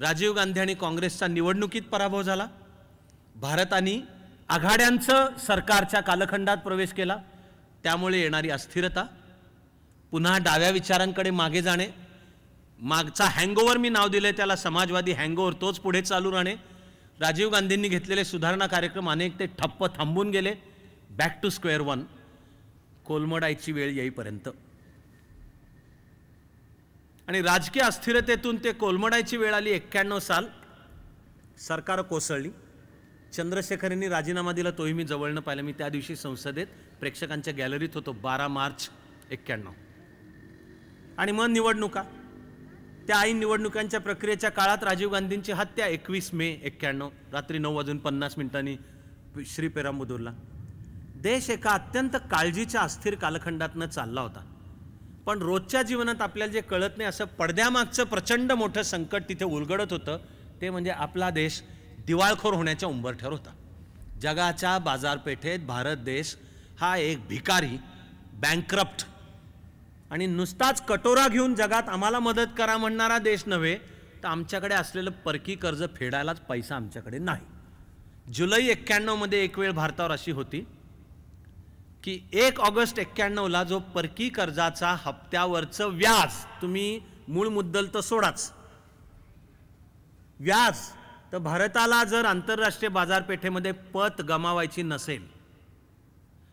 राजीव गांधी आणि काँग्रेसचा निवडणुकीत पराभव झाला, भारताने आघाड्यांचं सरकारच्या कालखंडात प्रवेश केला, त्यामुळे येणारी अस्थिरता, पुन्हा डाव्या विचारांकडे मागे जाणे, मागचा हँगओव्हर मी नाव दिले त्याला समाजवादी हँगओव्हर, तोच पुढे चालू राहणे, राजीव गांधींनी घेतलेले सुधारणा कार्यक्रम अनेक ते ठप्प थांबून गेले, बॅक टू स्क्वेअर वन, कोलमडायची वेळ येईपर्यंत. आणि राजकीय अस्थिरतेतून ते कोलमडायची वेळ आली. 91 साल सरकार कोसळली, चंद्रशेखरांनी राजीनामा दिला, तोही मी जवळनं पाहिलं. मी त्या दिवशी संसदेत प्रेक्षकांच्या गॅलरीत होतो, 12 मार्च 91. आणि मग निवडणुका, त्या ऐन निवडणुकांच्या प्रक्रियेच्या काळात राजीव गांधींची हत्या 21 मे 91 रात्री 9:50 श्रीपेरांबुदूरला. देश एका अत्यंत काळजीच्या अस्थिर कालखंडातनं चालला होता. पण रोजच्या जीवनात आपल्याला जे कळत नाही असं पडद्यामागचं प्रचंड मोठं संकट तिथे उलगडत होतं, ते म्हणजे आपला देश दिवाळखोर होण्याच्या उंबरठ्यावर होता. जगाच्या बाजारपेठेत भारत देश हा एक भिकारी, बँकरप्ट आणि नुसताच कटोरा घेऊन जगात आम्हाला मदत करा म्हणणारा देश नव्हे, तर आमच्याकडे असलेलं परकी कर्ज फेडायलाच पैसा आमच्याकडे नाही. जुलै 91 मध्ये एक वेळ भारतावर अशी होती की 1 ऑगस्ट 91ला जो परकी कर्जाचा हप्त्यावरचं व्याज, तुम्ही मूळ मुद्दल तर सोडाच, व्याज, तर भारताला जर आंतरराष्ट्रीय बाजारपेठेमध्ये पत गमावायची नसेल,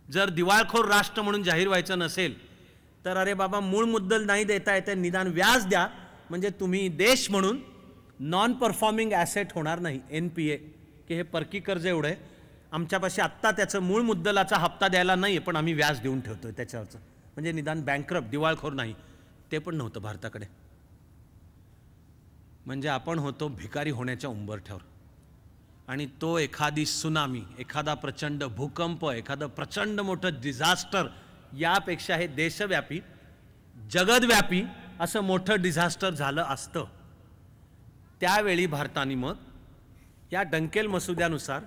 जर दिवाळखोर राष्ट्र म्हणून जाहीर व्हायचं नसेल, तर अरे बाबा मूळ मुद्दल नाही देता येते, निदान व्याज द्या, म्हणजे तुम्ही देश म्हणून नॉन परफॉर्मिंग ॲसेट होणार नाही, NPA, की हे परकी कर्ज एवढं आहे, आमच्यापाशी आत्ता त्याचं मूळ मुद्दलाचा हप्ता द्यायला नाही आहे, पण आम्ही व्याज देऊन ठेवतोय त्याच्यावरचं, म्हणजे निदान बँकरप्ट, दिवाळखोर नाही, ते पण नव्हतं भारताकडे. म्हणजे आपण होतो भिकारी होण्याच्या उंबरठ्यावर. आणि तो एखादी सुनामी, एखादा प्रचंड भूकंप, एखादं प्रचंड मोठं डिझास्टर, यापेक्षा हे देशव्यापी, जगदव्यापी असं मोठं डिझास्टर झालं असतं. त्यावेळी भारताने मग या डंकेल मसुद्यानुसार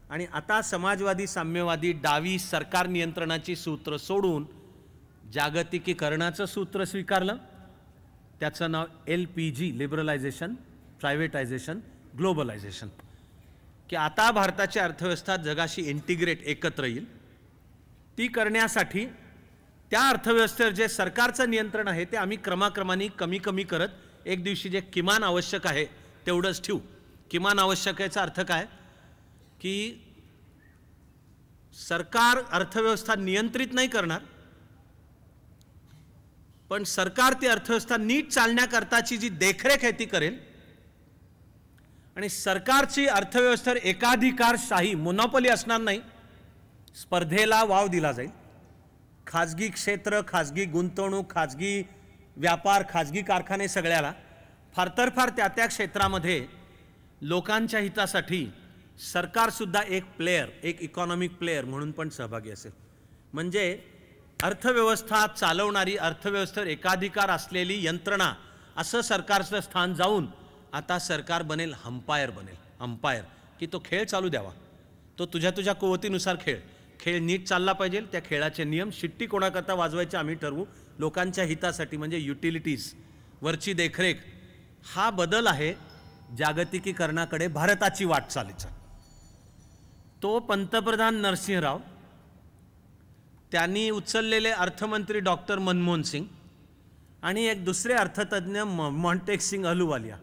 आणि आता समाजवादी साम्यवादी डावी सरकार नियंत्रणाची सूत्र सोडून जागतिकीकरणाचं सूत्र स्वीकारलं. त्याचं नाव LPG, लिबरलायझेशन, प्रायव्हेटायझेशन, ग्लोबलायझेशन, की आता भारताची अर्थव्यवस्था जगाशी इंटिग्रेट, एकत्र येईल. ती करण्यासाठी त्या अर्थव्यवस्थेवर जे सरकारचं नियंत्रण आहे ते आम्ही क्रमाक्रमाने कमी कमी करत एक दिवशी जे किमान आवश्यक आहे तेवढंच ठेवू. किमान आवश्यकतेचा अर्थ काय की सरकार अर्थव्यवस्था नियंत्रित नाही करणार, पण सरकार ती अर्थव्यवस्था नीट चालण्याकरताची जी देखरेख आहे ती करेल. आणि सरकारची अर्थव्यवस्थेवर एकाधिकारशाही, मोनोपोली असणार नाही, स्पर्धेला वाव दिला जाईल. खाजगी क्षेत्र, खाजगी गुंतवणूक, खाजगी व्यापार, खाजगी कारखाने, सगळ्याला फार तर फार त्या त्या क्षेत्रामध्ये लोकांच्या हितासाठी सरकारसुद्धा एक प्लेयर, एक इकॉनॉमिक प्लेयर म्हणून पण सहभागी असेल. म्हणजे अर्थव्यवस्था चालवणारी, अर्थव्यवस्थेवर एकाधिकार असलेली यंत्रणा असं सरकारचं स्थान जाऊन आता सरकार बनेल अंपायर, बनेल अंपायर, की तो खेळ चालू द्यावा, तो तुझ्या तुझ्या कुवतीनुसार खेळ नीट चालला पाहिजे, त्या खेळाचे नियम, शिट्टी कोणाकरता वाजवायचे आम्ही ठरवू, लोकांच्या हितासाठी, म्हणजे युटिलिटीज वरची देखरेख. हा बदल आहे जागतिकीकरणाकडे भारताची वाटचालीचा. तो पंतप्रधान नरसिंह राव, त्यांनी उचललेले अर्थमंत्री डॉक्टर मनमोहन सिंग आणि एक दुसरे अर्थतज्ञ मॉन्टेक अहलुवालिया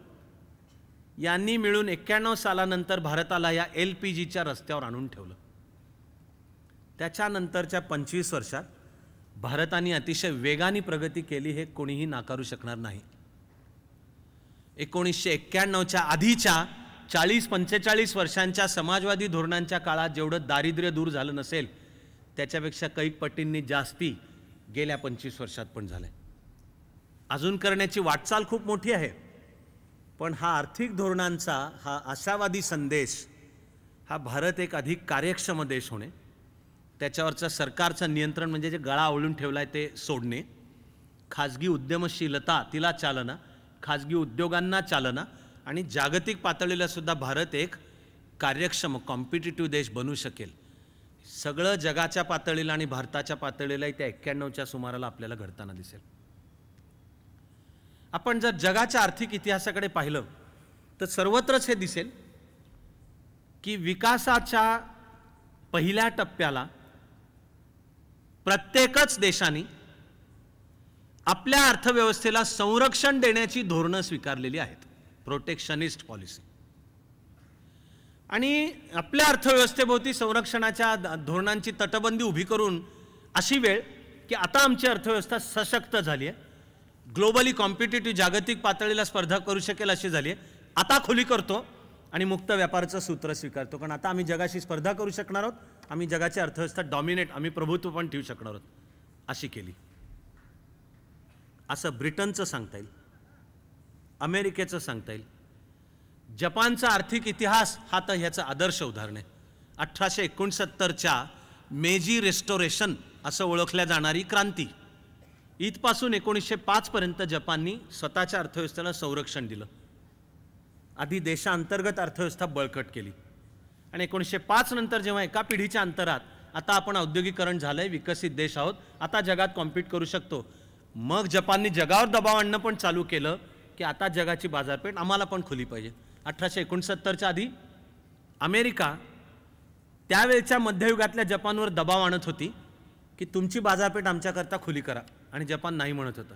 यांनी मिळून 91 सालानंतर भारताला या LPGच्या रस्त्यावर आणून ठेवलं. त्याच्यानंतरच्या 25 वर्षात भारताने अतिशय वेगाने प्रगती केली, हे कोणीही नाकारू शकणार नाही. 1991च्या आधीच्या 40-45 वर्षांच्या समाजवादी धोरणांच्या काळात जेवढं दारिद्र्य दूर झालं नसेल, त्याच्यापेक्षा कैक पटींनी जास्ती गेल्या 25 वर्षात पण झालंय. अजून करण्याची वाटचाल खूप मोठी आहे, पण हा आर्थिक धोरणांचा हा आशावादी संदेश, हा भारत एक अधिक कार्यक्षम देश होणे, त्याच्यावरचं सरकारचं नियंत्रण म्हणजे जे गळा आवळून ठेवला आहे ते सोडणे, खाजगी उद्यमशीलता तिला चालना, खाजगी उद्योगांना चालना, आणि जागतिक पातळीला सुद्धा भारत एक कार्यक्षम कॉम्पिटिटिव्ह देश बनू शकेल. सगळं जगाच्या पातळीला आणि भारताच्या पातळीलाही त्या 91च्या सुमाराला आपल्याला घडताना दिसेल. आपण जर जगाच्या आर्थिक इतिहासाकडे पाहिलं तर सर्वत्रच हे दिसेल की विकासाच्या पहिल्या टप्प्याला प्रत्येकच देशाने आपल्या अर्थव्यवस्थेला संरक्षण देण्याची धोरणं स्वीकारलेली आहेत, प्रोटेक्शनिस्ट पॉलिसी. आणि आपल्या अर्थव्यवस्थेभोवती संरक्षणाच्या धोरणांची तटबंदी उभी करून अशी वेळ की आता आमची अर्थव्यवस्था सशक्त झाली आहे, ग्लोबली कॉम्पिटिटिव्ह जागतिक पातळीला स्पर्धा करू शकेल अशी झाली आहे, आता खुली करतो आणि मुक्त व्यापाराचं सूत्र स्वीकारतो, कारण आता आम्ही जगाशी स्पर्धा करू शकणार आहोत, आम्ही जगाची अर्थव्यवस्था डॉमिनेट, आम्ही प्रभुत्व पण ठेवू शकणार आहोत, अशी केली. असं ब्रिटनचं सांगता येईल, अमेरिकेचं सांगता येईल. जपानचा आर्थिक इतिहास हा तर ह्याचं आदर्श उदाहरण आहे. 1869च्या मेजी रेस्टोरेशन असं ओळखल्या जाणारी क्रांती, इथपासून 1905 पर्यंत जपाननी स्वतःच्या अर्थव्यवस्थेला संरक्षण दिलं. आधी देशांतर्गत अर्थव्यवस्था बळकट केली आणि 1905 नंतर जेव्हा एका पिढीच्या अंतरात आता आपण औद्योगिकरण झालंय, विकसित देश आहोत, आता जगात कॉम्पीट करू शकतो, मग जपानने जगावर दबाव आणणं पण चालू केलं की आता जगाची बाजारपेठ आम्हाला पण खुली पाहिजे. 1869च्या आधी अमेरिका त्यावेळच्या मध्ययुगातल्या जपानवर दबाव आणत होती की तुमची बाजारपेठ आमच्याकरता खुली करा, आणि जपान नाही म्हणत होतं.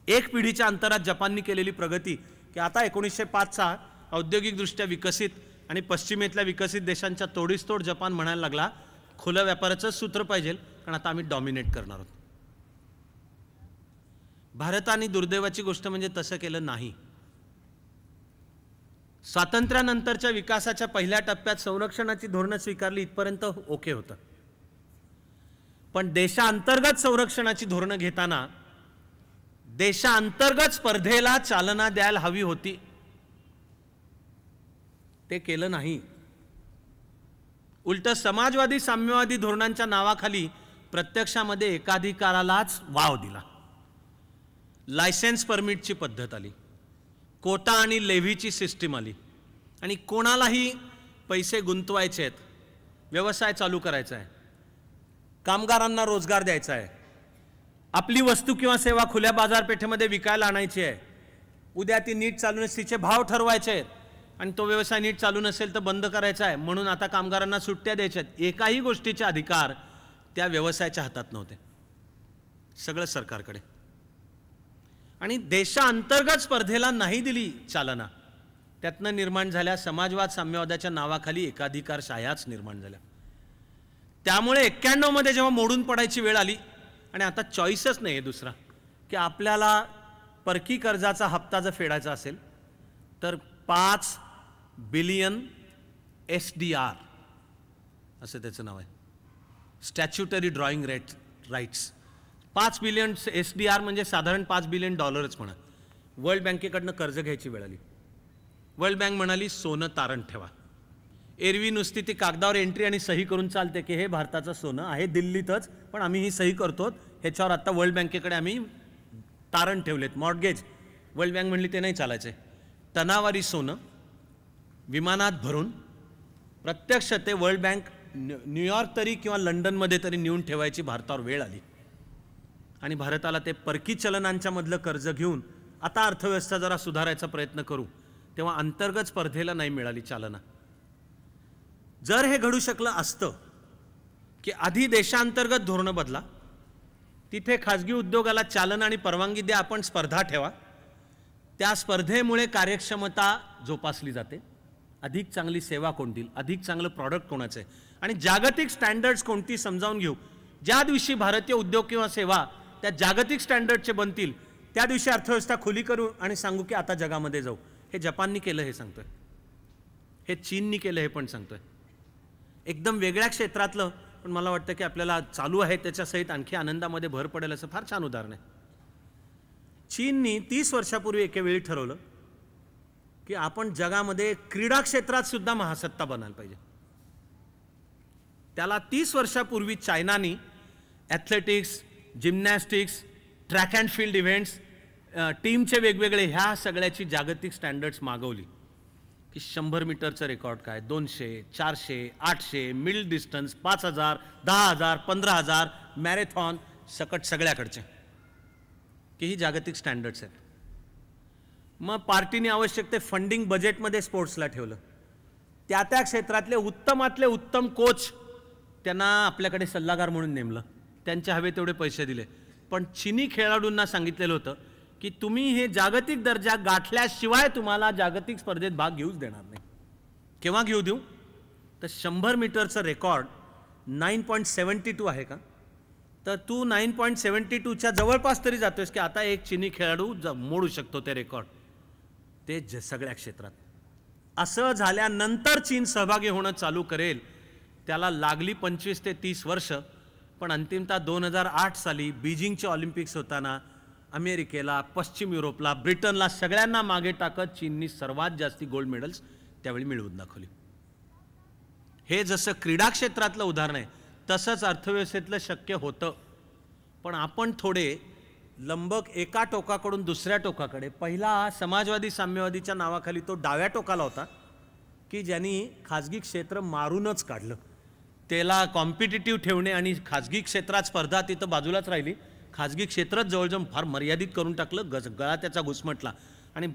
एक पिढीच्या अंतरात जपानने केलेली प्रगती की आता 1905चा औद्योगिकदृष्ट्या विकसित आणि पश्चिमेतल्या विकसित देशांच्या तोडीस तोड जपान म्हणायला लागला खुलं व्यापाराचं सूत्र पाहिजे, कारण आता आम्ही डॉमिनेट करणार आहोत. भारताने दुर्दैवाची गोष्ट म्हणजे तसं केलं नाही. स्वातंत्र्यानंतरच्या विकासाच्या पहिल्या टप्प्यात संरक्षणाची धोरणं स्वीकारली इथपर्यंत ओके होतं, पण देशांतर्गत संरक्षणाची धोरणं घेताना देशांतर्गत स्पर्धेला चालना द्यायला हवी होती, ते केलं नाही. उलट समाजवादी साम्यवादी धोरणांच्या नावाखाली प्रत्यक्षामध्ये एकाधिकारालाच वाव दिला. लायसेन्स परमिटची पद्धत आली, कोटा आणि लेव्हीची सिस्टीम आली, आणि कोणालाही पैसे गुंतवायचे आहेत, व्यवसाय चालू करायचा आहे, कामगारांना रोजगार द्यायचा आहे, आपली वस्तू किंवा सेवा खुल्या बाजारपेठेमध्ये विकायला आणायची आहे, उद्या ती नीट चालू नसेल, तिचे भाव ठरवायचे आहेत, आणि तो व्यवसाय नीट चालू नसेल तर बंद करायचा आहे, म्हणून आता कामगारांना सुट्ट्या द्यायच्या आहेत. एकाही गोष्टीचे अधिकार त्या व्यवसायाच्या हातात नव्हते, सगळं सरकारकडे. आणि देशांतर्गत स्पर्धेला नाही दिली चालना, त्यातनं निर्माण झाल्या समाजवाद साम्यवादाच्या नावाखाली एकाधिकारशाह्याच निर्माण झाल्या. त्यामुळे 91 मध्ये जेव्हा मोडून पडायची वेळ आली आणि आता चॉईसच नाही आहे दुसरा की आपल्याला परकी कर्जाचा हप्ता जर फेडायचा असेल तर 5 बिलियन SDR असं त्याचं नाव आहे, statutory drawing rights. 5 billion SDR म्हणजे साधारण $5 बिलियन म्हणा. वर्ल्ड बँकेकडनं कर्ज घ्यायची वेळ आली. वर्ल्ड बँक म्हणाली सोनं तारण ठेवा. एरवी नुसती ती कागदावर एंट्री आणि सही करून चालते की हे भारताचं सोनं आहे दिल्लीतच, पण आम्ही ही सही करतो, ह्याच्यावर आता वर्ल्ड बँकेकडे आम्ही तारण ठेवलेत, मॉर्गेज. वर्ल्ड बँक म्हणली ते नाही चालायचे. टनावारी सोनं विमानात भरून प्रत्यक्ष ते वर्ल्ड बँक न्यूयॉर्क तरी किंवा लंडनमध्ये तरी नेऊन ठेवायची भारतावर वेळ आली. आणि भारताला ते परकी चलनांच्या मधलं कर्ज घेऊन आता अर्थव्यवस्था जरा सुधारायचा प्रयत्न करू, तेव्हा अंतर्गत स्पर्धेला नाही मिळाली चालना. जर हे घडू शकलं असतं की आधी देशांतर्गत धोरणं बदला, तिथे खाजगी उद्योगाला चालना आणि परवानगी द्या, आपण स्पर्धा ठेवा, त्या स्पर्धेमुळे कार्यक्षमता जोपासली जाते, अधिक चांगली सेवा कोण देईल, अधिक चांगलं प्रॉडक्ट कोणाचं आहे, आणि जागतिक स्टँडर्ड्स कोणती समजावून घेऊ. ज्या दिवशी भारतीय उद्योग किंवा सेवा त्या जागतिक स्टँडर्डचे बनतील त्या दिवशी अर्थव्यवस्था खुली करू आणि सांगू की आता जगामध्ये जाऊ. हे जपाननी केलं हे सांगतोय, हे चीननी केलं हे पण सांगतोय. एकदम वेगळ्या क्षेत्रातलं, पण मला वाटतं की आपल्याला चालू आहे त्याच्यासहित आणखी आनंदामध्ये भर पडेल असं फार छान उदाहरण आहे. चीननी 30 वर्षापूर्वी एके वेळी ठरवलं की आपण जगामध्ये क्रीडा क्षेत्रात सुद्धा महासत्ता बनायला पाहिजे. त्याला 30 वर्षापूर्वी चायनानी athletics, gymnastics, track and field events, टीमचे वेगवेगळे ह्या सगळ्याची जागतिक स्टँडर्ड्स मागवली की 100 मीटरचं रेकॉर्ड काय, 200, 400, 800, मिडल डिस्टन्स, 5000, 10000, 15000, मॅरेथॉन, सकट सगळ्याकडचे की ही जागतिक स्टँडर्ड्स आहेत. मग पार्टीने आवश्यक ते फंडिंग बजेटमध्ये स्पोर्ट्सला ठेवलं. त्या त्या क्षेत्रातले उत्तमातले उत्तम कोच त्यांना आपल्याकडे सल्लागार म्हणून नेमलं. त्यांचे हवे तेवढे पैसे दिले. पण चिनी खेळाडूंना सांगितलेलं होतं की तुम्ही हे जागतिक दर्जा गाठल्याशिवाय तुम्हाला जागतिक स्पर्धेत भाग घेऊच देणार नाही. केव्हा घेऊ देऊ? तर 100 मीटरचं रेकॉर्ड 9.72 आहे का? तर तू 9.72च्या जवळपास तरी जातोयस की आता एक चिनी खेळाडू मोडू शकतो ते रेकॉर्ड. ते सगळ्या क्षेत्रात असं झाल्यानंतर चीन सहभागी होणं चालू करेल. त्याला लागली 25 ते 30 वर्ष. पण अंतिमतः 2008 साली बीजिंगचे ऑलिम्पिक्स होताना अमेरिकेला, पश्चिम युरोपला, ब्रिटनला सगळ्यांना मागे टाकत चीननी सर्वात जास्ती गोल्ड मेडल्स त्यावेळी मिळवून दाखवली. हे जसं क्रीडा क्षेत्रातलं उदाहरण आहे तसंच अर्थव्यवस्थेतलं शक्य होतं. पण आपण थोडे लंबक एका टोकाकडून दुसऱ्या टोकाकडे. पहिला समाजवादी साम्यवादीच्या नावाखाली तो डाव्या टोकाला होता की ज्यांनी खाजगी क्षेत्र मारूनच काढलं. त्याला कॉम्पिटिटिव्ह ठेवणे आणि खाजगी क्षेत्रात स्पर्धा तिथं बाजूलाच राहिली. खाजगी क्षेत्रच जवळजवळ फार मर्यादित करून टाकलं. गळा त्याचा घुसमटला आणि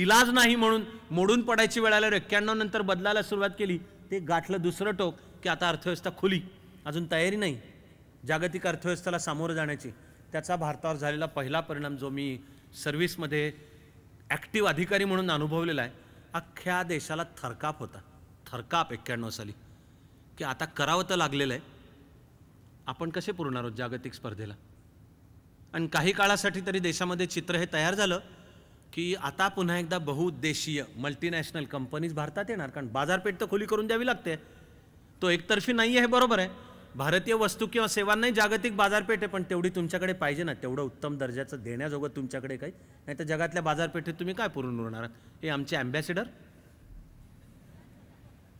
इलाज नाही म्हणून मोडून पडायची वेळ आल्यावर 91 नंतर बदलायला सुरुवात केली. ते गाठलं दुसरं टोक की आता अर्थव्यवस्था खुली. अजून तयारी नाही जागतिक अर्थव्यवस्थेला सामोरं जाण्याची. त्याचा भारतावर झालेला पहिला परिणाम जो मी सर्व्हिसमध्ये ॲक्टिव्ह अधिकारी म्हणून अनुभवलेला आहे, अख्ख्या देशाला थरकाप होता. थरकाप 91 साली की आता करावं तर लागलेलं आहे. आपण कसे पुरणार आहोत जागतिक स्पर्धेला? आणि काही काळासाठी तरी देशामध्ये चित्र हे तयार झालं की आता पुन्हा एकदा बहुउद्देशीय मल्टीनॅशनल कंपनीज भारतात येणार. कारण बाजारपेठ तर खुली करून द्यावी लागते. तो एकतर्फी नाही आहे, बरोबर आहे. भारतीय वस्तू किंवा सेवांनाही जागतिक बाजारपेठ आहे, पण तेवढी तुमच्याकडे पाहिजे ना. तेवढं उत्तम दर्जाचं देण्याजोगं तुमच्याकडे काही नाही. तर जगातल्या बाजारपेठेत तुम्ही काय पुरून उरणार आहात? हे आमचे ॲम्बॅसिडर,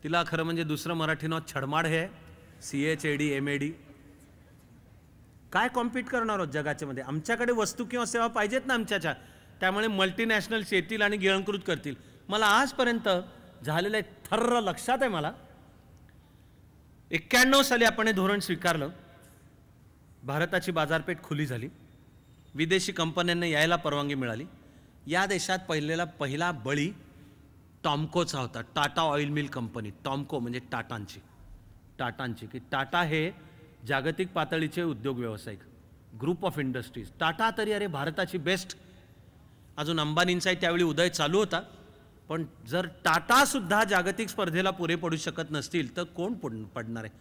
तिला खरं म्हणजे दुसरं मराठी नाव छडमाड हे आहे, CHAD MAD. काय कॉम्पीट करणार आहोत जगाच्या मध्ये? आमच्याकडे वस्तू किंवा सेवा पाहिजेत ना आमच्याच्या. त्यामुळे मल्टीनॅशनल्स येतील आणि गिळंकृत करतील. मला आजपर्यंत झालेलं एक थर्र लक्षात आहे. मला 91 साली आपण हे धोरण स्वीकारलं. भारताची बाजारपेठ खुली झाली. विदेशी कंपन्यांना यायला परवानगी मिळाली. या देशात पहिला बळी टॉमकोचा होता. Tata oil mill company. Tomco म्हणजे टाटांची की टाटा हे जागतिक पातळीचे उद्योग व्यावसायिक ग्रुप ऑफ इंडस्ट्रीज. टाटा तरी अरे भारताची बेस्ट. अजून अंबानींचाही त्यावेळी उदय चालू होता. पण जर टाटासुद्धा जागतिक स्पर्धेला पुरे पडू शकत नसतील तर कोण पडणार आहे?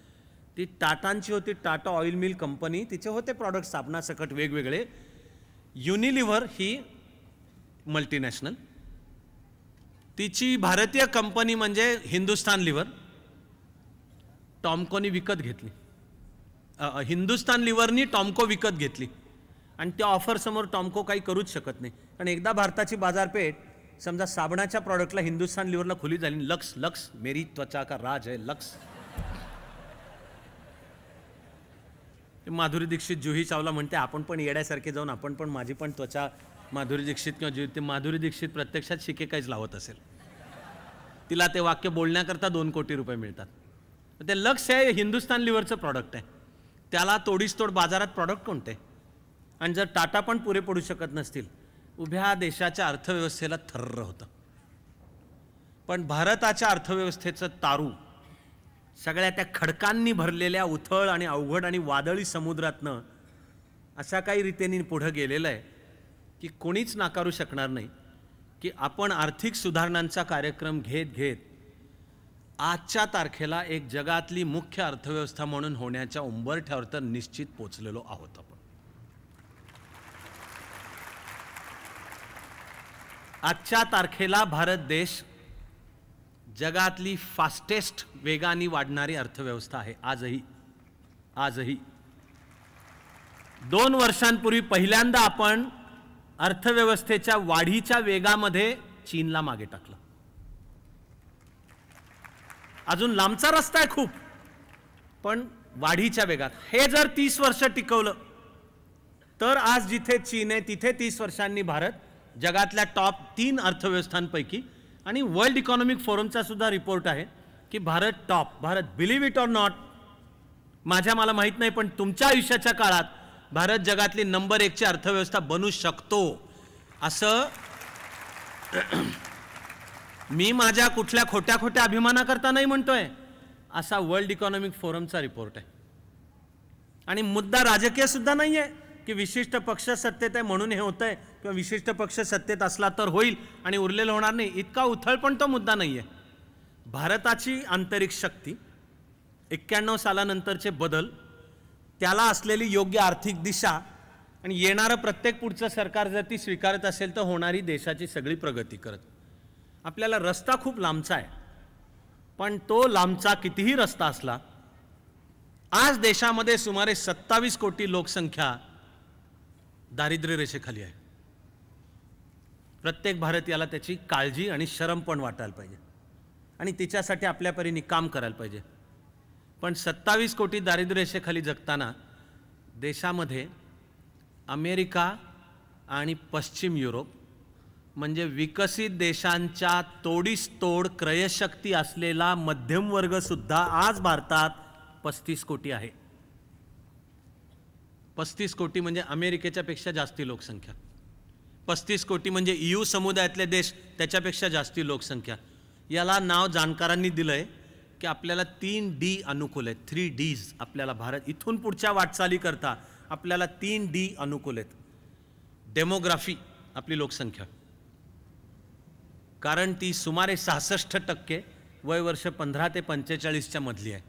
ती टाटांची होती टाटा ऑइल मिल कंपनी. तिचे होते प्रॉडक्ट साबणासकट वेगवेगळे. युनिलिव्हर ही मल्टीनॅशनल. तिची भारतीय कंपनी म्हणजे हिंदुस्तान लिव्हर. टॉमकोनी विकत घेतली. हिंदुस्तान लिव्हरनी टॉमको विकत घेतली. आणि त्या ऑफरसमोर टॉमको काही करूच शकत नाही. कारण एकदा भारताची बाजारपेठ समजा साबणाच्या प्रॉडक्टला हिंदुस्तान लिव्हरला खुली झाली. लक्स मेरी त्वचा का राज है लक्स. माधुरी दीक्षित जुही चावला म्हणते आपण पण येड्यासारखे जाऊन आपण पण माझी पण त्वचा माधुरी दीक्षित किंवा जुही. ते माधुरी दीक्षित प्रत्यक्षात शिके काहीच लावत असेल. तिला ते वाक्य बोलण्याकरता 2 कोटी रुपये मिळतात. ते लक्स हे हिंदुस्तान लिव्हरचं प्रॉडक्ट आहे. त्याला तोडीसतोड बाजारात प्रॉडक्ट कोणते? आणि जर टाटा पण पुरे पडू शकत नसतील, उभ्या देशाच्या अर्थव्यवस्थेला थर्र होतं. पण भारताच्या अर्थव्यवस्थेचं तारू सगळ्या त्या खडकांनी भरलेल्या उथळ आणि अवघड आणि वादळी समुद्रातनं अशा काही रीतीने पुढे गेलेलं आहे की कोणीच नाकारू शकणार नाही की आपण आर्थिक सुधारणांचा कार्यक्रम घेत आजच्या तारखेला एक जगातली मुख्य अर्थव्यवस्था म्हणून होण्याच्या उंबरठ्यावर तर निश्चित पोचलेलो आहोत आपण. आजच्या तारखेला भारत देश जगातली फास्टेस्ट वेगाने वाढणारी अर्थव्यवस्था आहे. आजही 2 वर्षांपूर्वी पहिल्यांदा आपण अर्थव्यवस्थेच्या वाढीच्या वेगामध्ये चीनला मागे टाकलं. अजून लांबचा रस्ता आहे खूप, पण वाढीच्या वेगात. हे जर 30 वर्ष टिकवलं तर आज जिथे चीन आहे तिथे 30 वर्षांनी भारत जगातल्या टॉप 3 अर्थव्यवस्थांपैकी. आणि वर्ल्ड इकॉनॉमिक फोरमचा सुद्धा रिपोर्ट आहे की Bharat believe it or not, मला माहित नाही पण तुमच्या आयुष्याच्या काळात भारत जगातली नंबर 1 ची अर्थव्यवस्था बनू शकतो असं मी माझ्या कुठल्या खोट्या खोट्या अभिमानाकरता नाही म्हणतोय, असा वर्ल्ड इकॉनॉमिक फोरमचा रिपोर्ट आहे. आणि मुद्दा राजकीय सुद्धा नाही आहे की विशिष्ट पक्ष सत्तेत आहे म्हणून हे होतंय किंवा विशिष्ट पक्ष सत्तेत असला तर होईल आणि उरलेलं होणार नाही, इतका उथळ पण तो मुद्दा नाही आहे. भारताची आंतरिक शक्ती, 91 सालानंतरचे बदल, त्याला असलेली योग्य आर्थिक दिशा आणि येणारं प्रत्येक पुढचं सरकार जर ती स्वीकारत असेल तर होणारी देशाची सगळी प्रगती करत. आपल्याला रस्ता खूप लांबचा आहे, पण तो लांबचा कितीही रस्ता असला, आज देशामध्ये सुमारे 27 कोटी लोकसंख्या दारिद्र्य रेषेखाली आहे. प्रत्येक भारतीयाला त्याची काळजी आणि शरम पण वाटायला पाहिजे आणि तिच्यासाठी आपल्या परीने काम करायला पाहिजे. पण 27 कोटी दारिद्र्य रेषेखाली जगताना देशामध्ये अमेरिका आणि पश्चिम युरोप म्हणजे विकसित देशांच्या तोडीस तोड क्रयशक्ती असलेला मध्यमवर्ग सुद्धा आज भारतात 35 कोटी आहे. 35 कोटी म्हणजे अमेरिकेच्या पेक्षा जास्ती लोकसंख्या. 35 कोटी म्हणजे EU समुदायातले देश त्याच्यापेक्षा जास्ती लोकसंख्या. याला नाव जाणकारांनी दिलंय की आपल्याला 3D अनुकूल आहेत. 3Ds आपल्याला भारत इथून पुढच्या वाटचाली करता आपल्याला 3D अनुकूल आहेत. डेमोग्राफी आपली लोकसंख्या, कारण ती सुमारे 66% वय वर्ष 15 ते 45च्या मधली आहे.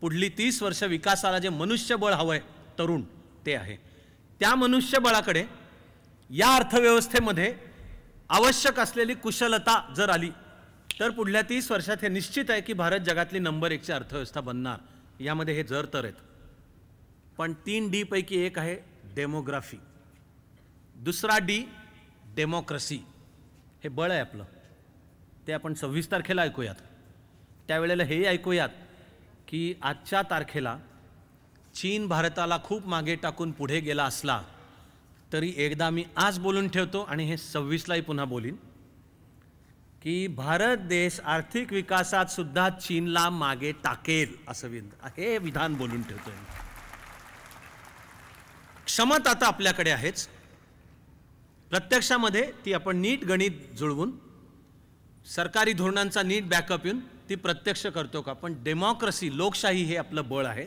पुढली 30 वर्ष विकासाला जे मनुष्यबळ हवंय तरुण ते आहे. त्या मनुष्यबळाकडे या अर्थव्यवस्थेमध्ये आवश्यक असलेली कुशलता जर आली तर पुढल्या 30 वर्षात हे निश्चित आहे की भारत जगातली नंबर 1ची अर्थव्यवस्था बनणार. यामध्ये हे जर तर आहेत. पण 3D पैकी एक आहे डेमोग्राफी, दुसरा D डेमोक्रेसी. हे बळ आहे आपलं, ते आपण 26 तारखेला ऐकूयात. त्यावेळेला हेही ऐकूयात की आजच्या तारखेला चीन भारताला खूप मागे टाकून पुढे गेला असला तरी एकदा मी आज बोलून ठेवतो आणि हे 26लाही पुन्हा बोलीन की भारत देश आर्थिक विकासात सुद्धा चीनला मागे टाकेल असं हे विधान बोलून ठेवतोय. क्षमता आता आपल्याकडे आहेच, प्रत्यक्षामध्ये ती आपण नीट गणित जुळवून सरकारी धोरणांचा नीट बॅकअप येऊन ती प्रत्यक्ष करतो का. पण डेमोक्रेसी, लोकशाही हे आपलं बळ आहे.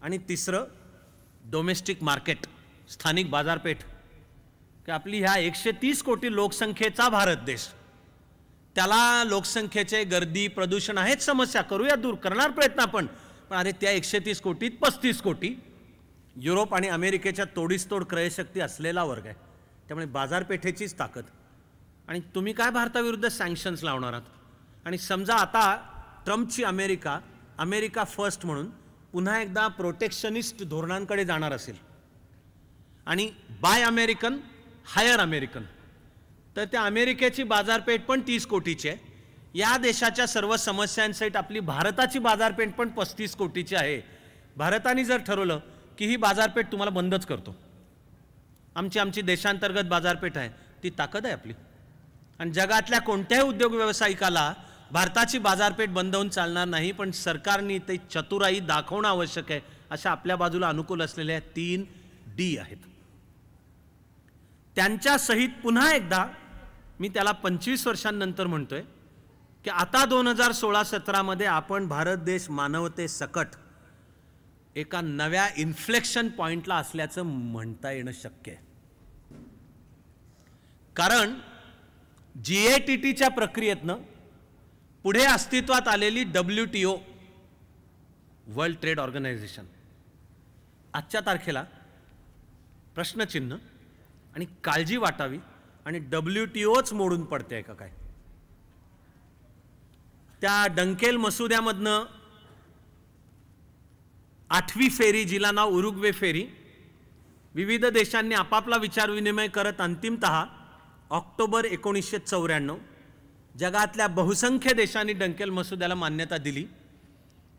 आणि तिसरं डोमेस्टिक मार्केट, स्थानिक बाजारपेठ, की आपली ह्या 130 कोटी लोकसंख्येचा भारत देश, त्याला लोकसंख्येचे गर्दी प्रदूषण आहेच समस्या, करूया दूर, करणार प्रयत्न आपण. पण अरे त्या 130 कोटीत 35 कोटी युरोप आणि अमेरिकेच्या तोडीस तोड क्रयशक्ती असलेला वर्ग आहे. त्यामुळे बाजारपेठेचीच ताकद. आणि तुम्ही काय भारताविरुद्ध सँक्शन्स लावणार आहात. आणि समजा आता ट्रम्पची अमेरिका फर्स्ट म्हणून पुन्हा एकदा प्रोटेक्शनिस्ट धोरणांकडे जाणार असेल आणि बाय अमेरिकन हायर अमेरिकन, तर त्या अमेरिकेची बाजारपेठ पण 30 कोटीची आहे. या देशाच्या सर्व समस्यांसहित आपली भारताची बाजारपेठ पण 35 कोटीची आहे. भारताने जर ठरवलं की ही बाजारपेठ तुम्हाला बंदच करतो, आमची देशांतर्गत बाजारपेठ आहे, ती ताकद आहे आपली. आणि जगातल्या कोणत्याही उद्योग व्यावसायिकाला भारताची बाजारपेठ बंद होऊन चालणार नाही. पण सरकारने ते चतुराई दाखवणं आवश्यक आहे. अशा आपल्या बाजूला अनुकूल असलेल्या 3D आहेत. त्यांच्या सहित पुन्हा एकदा मी त्याला 25 वर्षांनंतर म्हणतोय की आता 2016-17 मध्ये आपण भारत देश मानवते सकट एका नव्या इन्फ्लेक्शन पॉइंटला असल्याचं म्हणता येणं शक्य आहे. कारण GATTच्या प्रक्रियेतनं पुढे अस्तित्वात आलेली WTO, वर्ल्ड ट्रेड ऑर्गनायझेशन, आजच्या तारखेला प्रश्नचिन्ह आणि काळजी वाटावी आणि WTOच मोडून पडते का काय. त्या डंकेल मसुद्यामधनं 8वी फेरी, जिला नाव उरुग्वे फेरी, विविध देशांनी आपापला विचारविनिमय करत अंतिमतः ऑक्टोबर 1994 जगातल्या बहुसंख्य देशांनी डंकेल मसुद्याला मान्यता दिली.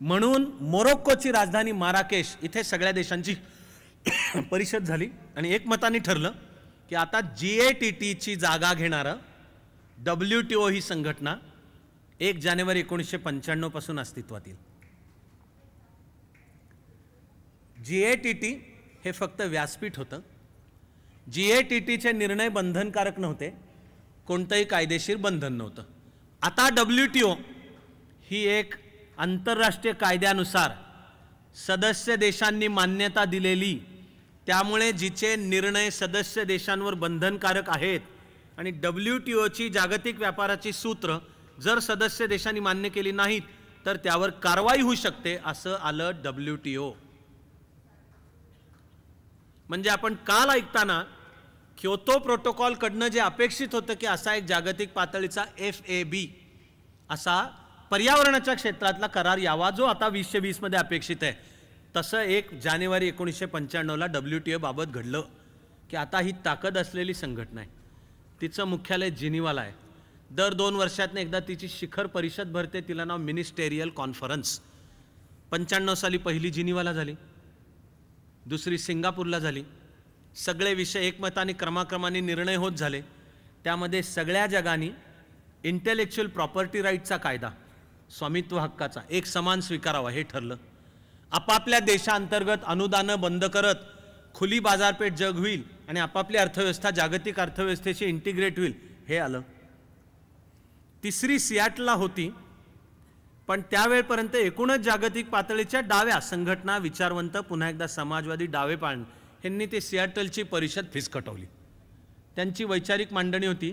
म्हणून मोरोक्कोची राजधानी माराकेश इथे सगळ्या देशांची परिषद झाली आणि एकमताने ठरलं की आता GATTची जागा घेणारं WTO ही संघटना 1 जानेवारी 1995 पासून अस्तित्वात येईल. GATT हे फक्त व्यासपीठ होतं. GATTचे निर्णय बंधनकारक नव्हते. कोणतंही कायदेशीर बंधन नव्हतं. आता WTO ही एक आंतरराष्ट्रीय कायद्यानुसार सदस्य देशांनी मान्यता दिलेली, त्यामुळे जिचे निर्णय सदस्य देशांवर बंधनकारक आहेत आणि WTOची जागतिक व्यापाराची सूत्र जर सदस्य देशांनी मान्य केली नाहीत तर त्यावर कारवाई होऊ शकते असं आलं WTO. म्हणजे आपण काल ऐकताना क्योतो प्रोटोकॉल कडनं जे अपेक्षित होतं की असा एक जागतिक पातळीचा FAB असा पर्यावरणाच्या क्षेत्रातला करार यावा जो आता 2020 मध्ये अपेक्षित आहे, तसं 1 जानेवारी 1995ला WTO बाबत घडलं की आता ही ताकद असलेली संघटना आहे, तिचं मुख्यालय जिनिवाला आहे. दर 2 वर्षातनं एकदा तिची शिखर परिषद भरते, तिला नाव मिनिस्टेरियल कॉन्फरन्स. 95 साली पहिली जिनिवाला झाली, दुसरी सिंगापूरला झाली. सगळे विषय एकमताने क्रमाक्रमाने निर्णय होत झाले. त्यामध्ये सगळ्या जगाने इंटेलेक्च्युअल प्रॉपर्टी राईटचा कायदा, स्वामित्व हक्काचा एक समान स्वीकारावा हे ठरलं. आपापल्या देशांतर्गत अनुदानं बंद करत खुली बाजारपेठ जग होईल आणि आपापली अर्थव्यवस्था जागतिक अर्थव्यवस्थेशी इंटिग्रेट होईल हे आलं. तिसरी सियाटलला होती, पण त्यावेळपर्यंत एकूणच जागतिक पातळीच्या डाव्या संघटना, विचारवंत, पुन्हा एकदा समाजवादी डावे पाळण यांनी ते सियाटलची परिषद फिसकटवली. त्यांची वैचारिक मांडणी होती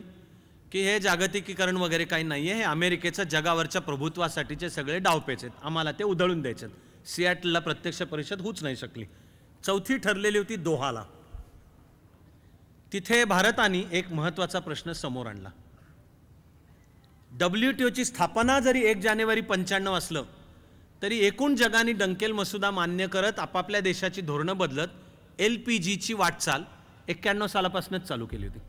की हे जागतिकीकरण वगैरे काही नाही आहे, हे अमेरिकेचं जगावरच्या प्रभुत्वासाठीचे सगळे डावपेच आहेत, आम्हाला ते उधळून द्यायचे. सियाटलला प्रत्यक्ष परिषद होऊच नाही शकली. चौथी ठरलेली होती दोहाला. तिथे भारताने एक महत्त्वाचा प्रश्न समोर आणला. WTOची स्थापना जरी 1 जानेवारी 95 असलं तरी एकूण जगाने डंकेल मसुदा मान्य करत आपापल्या देशाची धोरणं बदलत LPGची वाटचाल 91 सालापासूनच चालू केली होती.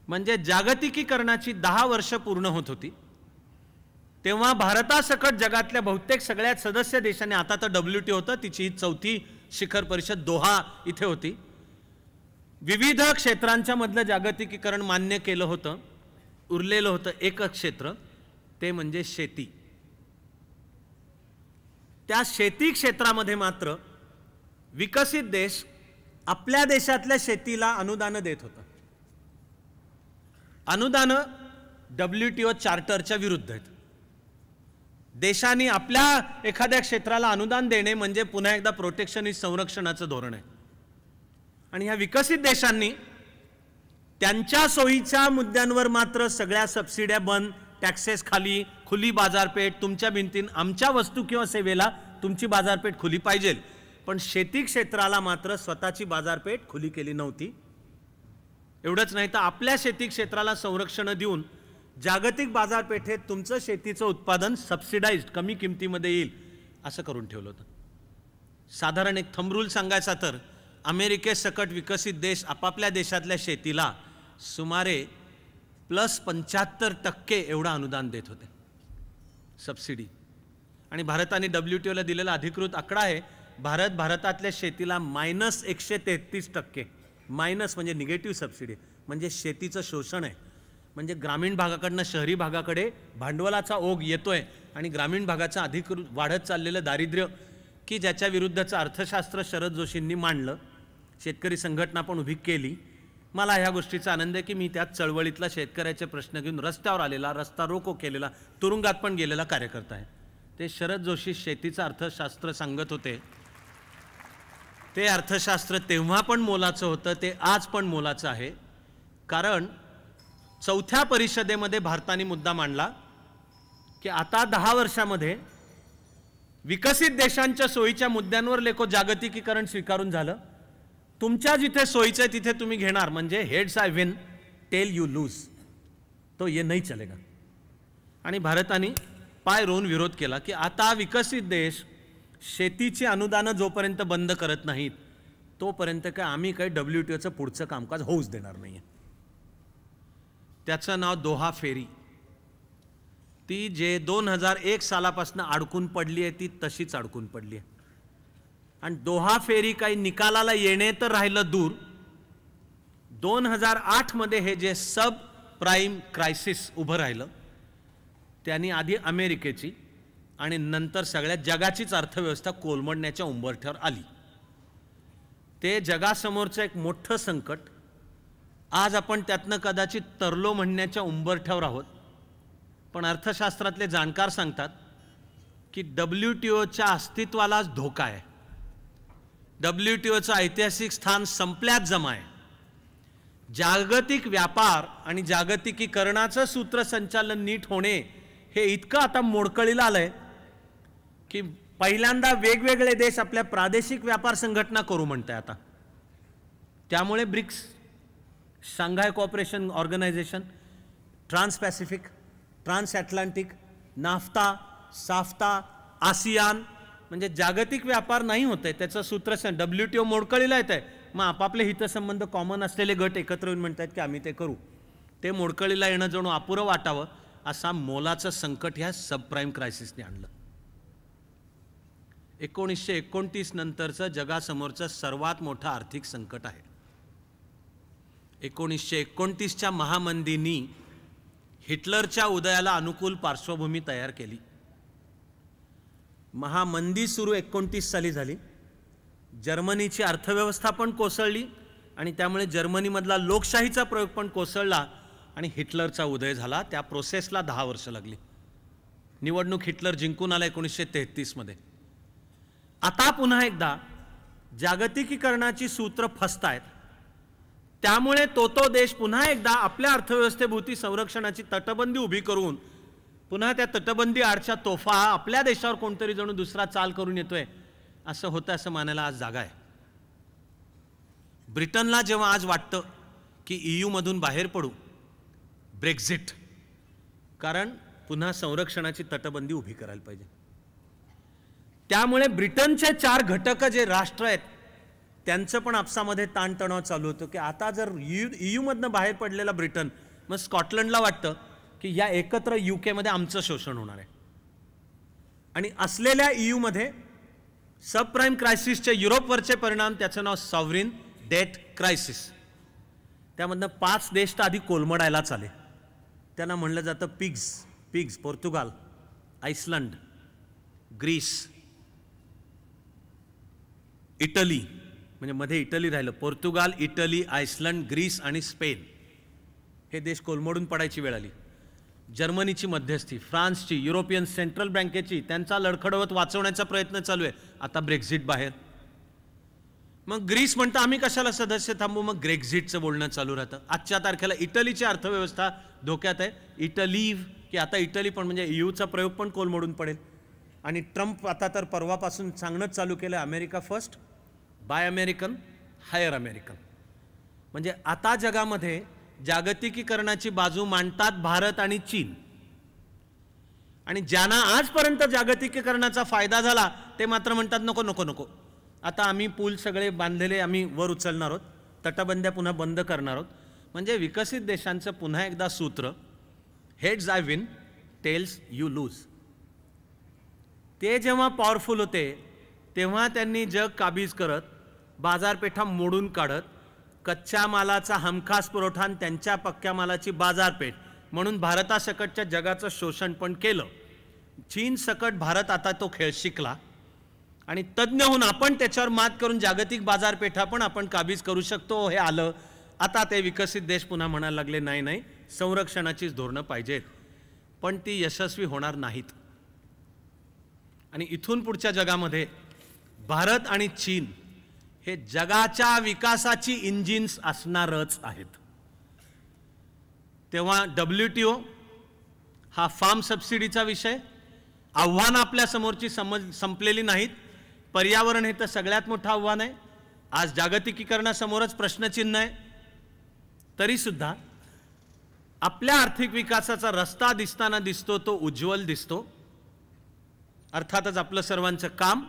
म्हणजे जागतिकीकरणाची 10 वर्ष पूर्ण होत होती तेव्हा भारतासकट जगातल्या बहुतेक सगळ्यात सदस्य देशांनी, आता तर WTO होतं, तिची चौथी शिखर परिषद दोहा इथे होती, विविध क्षेत्रांच्या मधलं जागतिकीकरण मान्य केलं होतं. उरलेलं होतं एकच क्षेत्र, ते म्हणजे शेती. त्या शेती क्षेत्रामध्ये मात्र विकसित देश आपल्या देशातल्या शेतीला अनुदानं देत होतं. अनुदानं WTO चार्टरच्या विरुद्ध आहेत. देशांनी आपल्या एखाद्या क्षेत्राला अनुदान देणे म्हणजे पुन्हा एकदा प्रोटेक्शनिस्ट संरक्षणाचं धोरण आहे. आणि ह्या विकसित देशांनी त्यांच्या सोयीच्या मुद्द्यांवर मात्र सगळ्या सबसिड्या बंद, टॅक्सेस खाली, खुली बाजारपेठ, तुमच्या भिंतीन आमच्या वस्तू किंवा सेवेला तुमची बाजारपेठ खुली पाहिजे, पण शेती क्षेत्राला मात्र स्वतःची बाजारपेठ खुली केली नव्हती. एवढंच नाही तर आपल्या शेती क्षेत्राला संरक्षण देऊन जागतिक बाजारपेठेत तुमचं शेतीचं उत्पादन सबसिडाइज्ड कमी किमतीमध्ये येईल असं करून ठेवलं होतं. साधारण एक थंब रूल सांगायचा तर अमेरिकेसकट विकसित देश आपापल्या देशातल्या शेतीला सुमारे +75% एवढं अनुदान देत होते सबसिडी. आणि भारताने WTOला दिलेला अधिकृत आकडा आहे, भारतातल्या शेतीला -133%, मायनस म्हणजे निगेटिव्ह सबसिडी, म्हणजे शेतीचं शोषण आहे. म्हणजे ग्रामीण भागाकडनं शहरी भागाकडे भांडवलाचा ओघ येतोय आणि ग्रामीण भागाचं अधिकृत वाढत चाललेलं दारिद्र्य की ज्याच्या विरुद्धचं अर्थशास्त्र शरद जोशींनी मांडलं, शेतकरी संघटना पण उभी केली. मला ह्या गोष्टीचा आनंद आहे की मी त्यात चळवळीतला शेतकऱ्याचे प्रश्न घेऊन रस्त्यावर आलेला, रस्ता रोको केलेला, तुरुंगात पण गेलेला कार्यकर्ता आहे. ते शरद जोशी शेतीचं अर्थशास्त्र सांगत होते. ते अर्थशास्त्र तेव्हा पण मोलाचं होतं, ते आज पण मोलाचं आहे. कारण चौथ्या परिषदेमध्ये भारताने मुद्दा मांडला की आता 10 वर्षामध्ये विकसित देशांच्या सोयीच्या मुद्द्यांवर लेखो जागतिकीकरण स्वीकारून झालं. तुमच्या जिथे सोयीचं आहे तिथे तुम्ही घेणार, म्हणजे heads I win tail you lose, तो ये नाही चलेगा. आणि भारताने पाय रोवून विरोध केला की आता विकसित देश शेतीची अनुदानं जोपर्यंत बंद करत नाहीत तोपर्यंत काय आम्ही काही WTOचं पुढचं कामकाज होऊच देणार नाही. त्याचं नाव दोहा फेरी. ती जे 2001 सालापासून अडकून पडली आहे ती तशीच अडकून पडली आहे. आणि दोहा फेरी काही निकालाला येणे तर राहिलं दूर. 2008 मध्ये हे जे सब प्राईम क्रायसिस उभं राहिलं त्यांनी आधी अमेरिकेची आणि नंतर सगळ्या जगाचीच अर्थव्यवस्था कोलमडण्याच्या उंबरठ्यावर आली. ते जगासमोरचं एक मोठं संकट आज आपण त्यातनं कदाचित तरलो म्हणण्याच्या उंबरठ्यावर आहोत, पण अर्थशास्त्रातले जाणकार सांगतात की WTOच्या अस्तित्वालाच धोका आहे. WTOचं ऐतिहासिक स्थान संपल्यात जमा आहे. जागतिक व्यापार आणि जागतिकीकरणाचं सूत्रसंचालन नीट होणे हे इतकं आता मोडकळीला आलंय की पहिल्यांदा वेगवेगळे देश आपल्या प्रादेशिक व्यापार संघटना करू म्हणताय आता. त्यामुळे BRICS, Shanghai cooperation organisation, trans Pacific, trans Atlantic, NAFTA, SAFTA, ASEAN, म्हणजे जागतिक व्यापार नाही होत आहे. त्याचं सूत्र WTO मोडकळीला येत आहे. मग आपापले हितसंबंध कॉमन असलेले गट एकत्र येऊन म्हणतात की आम्ही ते करू. ते मोडकळीला येणं जणू अपुरं वाटावं असा मोलाचं संकट ह्या सबप्राईम क्रायसिसने आणलं. 1929 नंतरचं जगासमोरचं सर्वात मोठं आर्थिक संकट आहे. 1929च्या महामंदीनी हिटलरच्या उदयाला अनुकूल पार्श्वभूमी तयार केली. महामंदी सुरू 1929 साली झाली. जर्मनीची अर्थव्यवस्था पण कोसळली आणि त्यामुळे जर्मनीमधला लोकशाहीचा प्रयोग पण कोसळला आणि हिटलरचा उदय झाला. त्या प्रोसेसला 10 वर्ष लागली. निवडणूक हिटलर जिंकून आला 1933 मध्ये. आता पुन्हा एकदा जागतिकीकरणाची सूत्र फसतायत. त्यामुळे तो देश पुन्हा एकदा आपल्या अर्थव्यवस्थेभोवती संरक्षणाची तटबंदी उभी करून पुन्हा त्या तटबंदी आडच्या तोफा आपल्या देशावर कोणतरी जणू दुसरा चाल करून येतोय असं होतं, असं मानायला आज जागा आहे. ब्रिटनला जेव्हा आज वाटतं की EU मधून बाहेर पडू, ब्रेक्झिट, कारण पुन्हा संरक्षणाची तटबंदी उभी करायला पाहिजे. त्यामुळे ब्रिटनचे 4 घटक जे राष्ट्र आहेत त्यांचं पण आपसामध्ये ताणतणाव चालू होतं की आता जर EU मधनं बाहेर पडलेला ब्रिटन, मग स्कॉटलंडला वाटतं की या एकत्र UK मध्ये आमचं शोषण होणार आहे. आणि असलेल्या EU मध्ये सबप्राईम क्रायसिसचे युरोपवरचे परिणाम, त्याचं नाव सॉव्हरीन डेट क्रायसिस. त्यामधनं 5 देश तर आधी कोलमडायलाच आले. त्यांना म्हणलं जातं pigs. Portugal, Iceland, Greece, Italy, म्हणजे मध्ये इटली राहिलं. पोर्तुगाल, इटली, आइसलंड, ग्रीस आणि स्पेन हे देश कोलमडून पडायची वेळ आली. जर्मनीची मध्यस्थी, फ्रान्सची, युरोपियन सेंट्रल बँकेची, त्यांचा लडखडवत वाचवण्याचा प्रयत्न चालू आहे. आता ब्रेक्झिट बाहेर. मग ग्रीस म्हणतं आम्ही कशाला सदस्य थांबू, मग ग्रेक्झिटचं बोलणं चालू राहतं. आजच्या तारखेला इटलीची अर्थव्यवस्था धोक्यात आहे. इटलीव की आता इटली पण म्हणजे EUचा प्रयोग पण कोलमडून पडेल. आणि ट्रम्प आता तर परवापासून सांगणंच चालू केलं, America first, buy American, hire American. म्हणजे आता जगामध्ये जागतिकीकरणाची बाजू मांडतात भारत आणि चीन. आणि ज्यांना आजपर्यंत जागतिकीकरणाचा फायदा झाला ते मात्र म्हणतात नको नको नको, आता आम्ही पूल सगळे बांधलेले आम्ही वर उचलणार आहोत, तटबंद्या पुन्हा बंद करणार आहोत. म्हणजे विकसित देशांचं पुन्हा एकदा सूत्र, heads I win, tells you lose. ते जेव्हा पॉवरफुल होते तेव्हा त्यांनी जग काबीज करत, बाजारपेठा मोडून काढत, कच्च्या मालाचा हमखास पुरवठा आणि त्यांच्या पक्क्या मालाची बाजारपेठ म्हणून भारतासकटच्या जगाचं शोषण पण केलं. चीन सकट भारत आता तो खेळ शिकला आणि तज्ञ होऊन आपण त्याच्यावर मात करून जागतिक बाजारपेठा पण आपण काबीज करू शकतो हे आलं. आता ते विकसित देश पुन्हा म्हणायला लागले नाही संरक्षणाचीच धोरणं पाहिजेत, पण ती यशस्वी होणार नाहीत. आणि इथून पुढच्या जगामध्ये भारत आणि चीन हे जगाच्या विकासाची इंजिन्स असणारच आहेत. तेव्हा WTO हा फार्म सबसिडीचा विषय, आव्हानं आपल्या समोरची संपलेली नाहीत. पर्यावरण हे तर सगळ्यात मोठं आव्हान आहे. आज जागतिकीकरणासमोरच प्रश्नचिन्ह आहे. तरी सुद्धा आपल्या आर्थिक विकासाचा रस्ता दिसताना दिसतो, तो उज्ज्वल दिसतो. अर्थातच आपलं सर्वांचं काम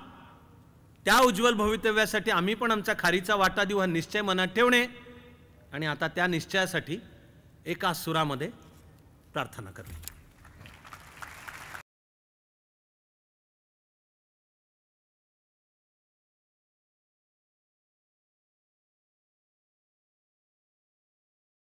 त्या उज्ज्वल भवितव्यासाठी आम्ही पण आमचा खारीचा वाटा देऊ हा निश्चय मनात ठेवणे आणि आता त्या निश्चयासाठी एका सुरामध्ये प्रार्थना करणे.